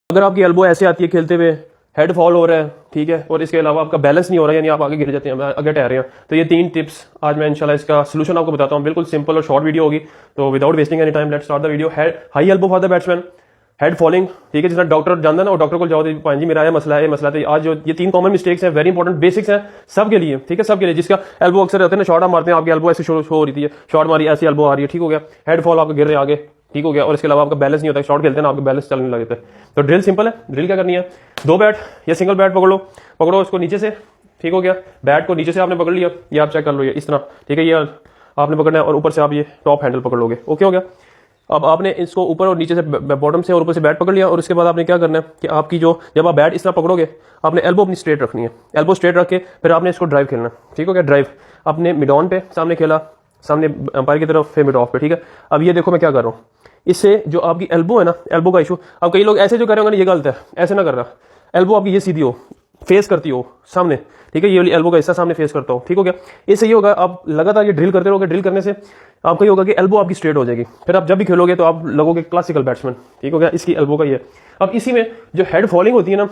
अगर आपकी एल्बो ऐसे आती है खेलते हुए, हेड फॉल हो रहा है, ठीक है, और इसके अलावा आपका बैलेंस नहीं हो रहा है, यानी आप आगे गिर जाते हैं, आगे ठहर रहे हैं, तो ये 3 टिप्स आज मैं इंशाल्लाह इसका सोल्यूशन आपको बताता हूँ। बिल्कुल सिंपल और शॉर्ट वीडियो होगी, तो without wasting any time let's start the video. High elbow for the batsman, head falling, ठीक है, जिसना डॉक्टर जानता है ना, वो डॉक्टर को जाओ, पान जी मेरा है मसला है, मसला। तो आज जो ये 3 कॉमन मिस्टेक्स हैं, वेरी इंपॉर्टेंट बेसिक्स हैं सबके लिए, ठीक है, सबके लिए। जिसका एल्बो अक्सर रहते हैं ना, शॉर्ट आप मारते हैं, आपकी एल्बो ऐसे शो हो रही है, शॉर्ट मारी ऐसी एल्बो आ रही है, ठीक हो गया, हेड फॉल आपका गिर रहे आगे, ठीक हो गया, और इसके अलावा आपका बैलेंस नहीं होता है, शॉर्ट खेलते हैं ना, आपका बैलेंस चलने लगता है। तो ड्रिल सिंपल है, ड्रिल क्या करनी है, 2 बैट या सिंगल बैट पकड़ो इसको नीचे से, ठीक हो गया, बैट को नीचे से आपने पकड़ लिया, ये आप चेक कर लो, ये इस तरह, ठीक है, ये आपने पकड़ना है, और ऊपर से आप ये टॉप हैंडल पकड़ लोगे, ओके हो गया। अब आपने इसको ऊपर और नीचे से, बॉटम से और ऊपर से बैट पकड़ लिया, और उसके बाद आपने क्या करना है कि आपकी जो, जब आप बैट इस तरह पकड़ोगे, आपने एल्बो अपनी स्ट्रेट रखनी है, एल्बो स्ट्रेट रख के फिर आपने इसको ड्राइव खेलना, ठीक हो गया, ड्राइव आपने मिड ऑन पे सामने खेला, सामने अंपायर की तरफ, फिर मिड ऑफ पे, ठीक है। अब ये देखो मैं क्या कर रहा हूँ, इससे जो आपकी एल्बो है ना, एल्बो का इशू, अब कई लोग ऐसे जो कर रहे होंगे, ये गलत है, ऐसे ना कर रहा, एल्बो आपकी ये सीधी हो, फेस करती हो सामने, ठीक है, ये वाली एल्बो का हिस्सा सामने फेस करता हो, ठीक हो गया। इससे ये होगा, आप लगातार ये ड्रिल करते रहोगे, ड्रिल करने से आपका ये होगा कि एल्बो आपकी स्ट्रेट हो जाएगी, फिर आप जब भी खेलोगे तो आप लगोगे क्लासिकल बैट्समैन, ठीक हो गया, इसकी एल्बो का ये। अब इसी में जो हेड फॉलिंग होती है ना,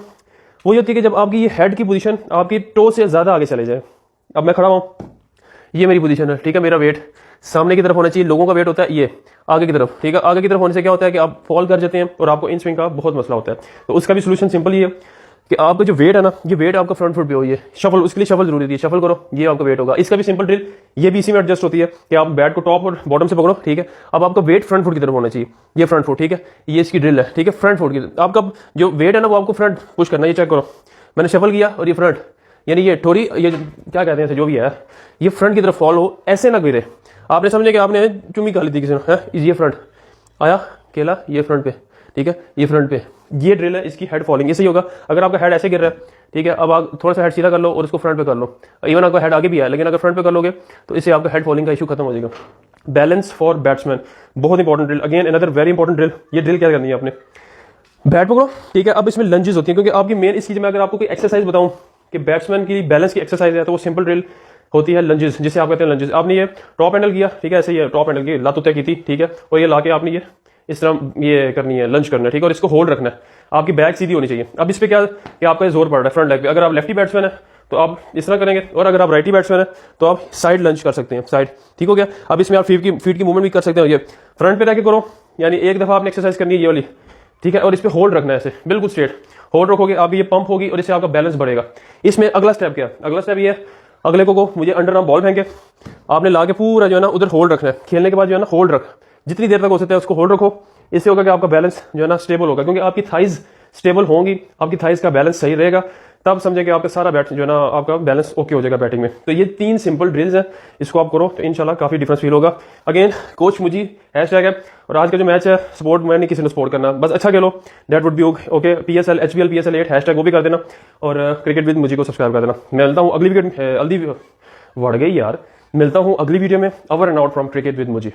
वो ये होती है कि जब आपकी ये हेड की पोजीशन आपकी टो से ज्यादा आगे चले जाए। अब मैं खड़ा हूं, ये मेरी पोजीशन है, ठीक है, मेरा वेट सामने की तरफ होना चाहिए, लोगों का वेट होता है ये आगे की तरफ, ठीक है, आगे की तरफ होने से क्या होता है कि आप फॉल कर जाते हैं और आपको इन स्विंग का बहुत मसला होता है। तो उसका भी सोल्यूशन सिंपल ही है कि आपका जो वेट है ना, ये वेट आपका फ्रंट फुट पे हो, ये शफल, उसके लिए शफल जरूरी है, शफल करो, ये आपका वेट होगा। इसका भी सिंपल ड्रिल, ये भी इसी में एडजस्ट होती है कि आप बैट को टॉप और बॉटम से पकड़ो, ठीक है। अब आपका वेट फ्रंट फुट की तरफ होना चाहिए, ये फ्रंट फुट, ठीक है, ये इसकी ड्रिल है, ठीक है, फ्रंट फुट की आपका जो वेट है ना, वो आपको फ्रंट पुश करना है, ये चेक करो, मैंने शफल किया और ये फ्रंट, यानी ये थोड़ी, ये क्या कहते हैं जो भी है, ये फ्रंट की तरफ फॉल हो, ऐसे ना गिरे। आपने समझे कि आपने चुम्मी खा ली थी किसी ने, ये फ्रंट आया केला, ये फ्रंट पे, ठीक है, ये फ्रंट पे, ये ड्रिल है इसकी हेड फॉलिंग। इससे ही होगा, अगर आपका हेड ऐसे गिर रहा है, ठीक है, अब आप थोड़ा सा हेड सीधा कर लो और उसको फ्रंट पे कर लो, इवन आपका हेड आगे भी है, लेकिन अगर फ्रंट पे कर लोगे तो इससे आपका हेड फॉलिंग का इशू खत्म हो जाएगा। बैलेंस फॉर बैट्समैन, बहुत important drill, again another very important drill. ये ड्रिल क्या करनी है आपने, बैट पकड़ो, ठीक है, अब इसमें लंजेस होती है, क्योंकि आपकी मेन इसकी, मैं अगर आपको कोई एक्सरसाइज बताऊं कि बैट्समैन की बैलेंस की एक्सरसाइज है, तो वो सिंपल ड्रिल होती है लंजेस, जिसे आप कहते हैं लंजेस। आपने ये टॉप हैंडल किया, ठीक है, ऐसे ये टॉप हैंडल की लात तय की थी, ठीक है, और ये लाके आपने ये इस तरह ये करनी है, लंच करना है, ठीक है, और इसको होल्ड रखना है, आपकी बैक सीधी होनी चाहिए। अब इस पे क्या कि आपका जोर पड़ रहा है फ्रंट लेग पे, अगर आप लेफ्टी बैट्समैन है तो आप इस तरह करेंगे, और अगर आप राइटी बैट्समैन है तो आप साइड लंच कर सकते हैं, साइड, ठीक हो गया। अब इसमें आप फीट की मूवमेंट भी कर सकते हैं, ये फ्रंट पे रह के करो, यानी एक दफा आपने एक्सरसाइज करनी है ये वाली, ठीक है, और इस पे होल्ड रखना है, ऐसे बिल्कुल स्ट्रेट होल्ड रखोगे, आप ये पंप होगी और इससे आपका बैलेंस बढ़ेगा। इसमें अगला स्टेप क्या है, अगला स्टेप ये है, अगले को मुझे अंडर आर्म बॉल फेंके, आपने ला के पूरा जो है ना उधर होल्ड रखना है, खेलने के बाद जो है ना होल्ड रख, जितनी देर तक हो सकता है उसको होल्ड रखो। इससे होगा कि आपका बैलेंस जो है ना स्टेबल होगा, क्योंकि आपकी थाइज स्टेबल होंगी, आपकी थाइज का बैलेंस सही रहेगा, तब समझे कि आपका सारा बैट जो है ना आपका बैलेंस ओके हो जाएगा बैटिंग में। तो ये 3 सिंपल ड्रिल्स हैं, इसको आप करो तो इंशाल्लाह काफी डिफरेंस फील होगा। अगेन कोच मुझी हैशटैग है, और आज का जो मैच है सपोर्ट मैं नहीं किसी ने सपोर्ट करना, बस अच्छा खेलो, that would be okay. PSL HBL PSL 8 hashtag वो भी कर देना, और क्रिकेट विद मुझी को सब्सक्राइब कर देना। मिलता हूँ अगली वीडियो, बढ़ गई यार, मिलता हूँ अगली वीडियो में, over and out from cricket with मुझी।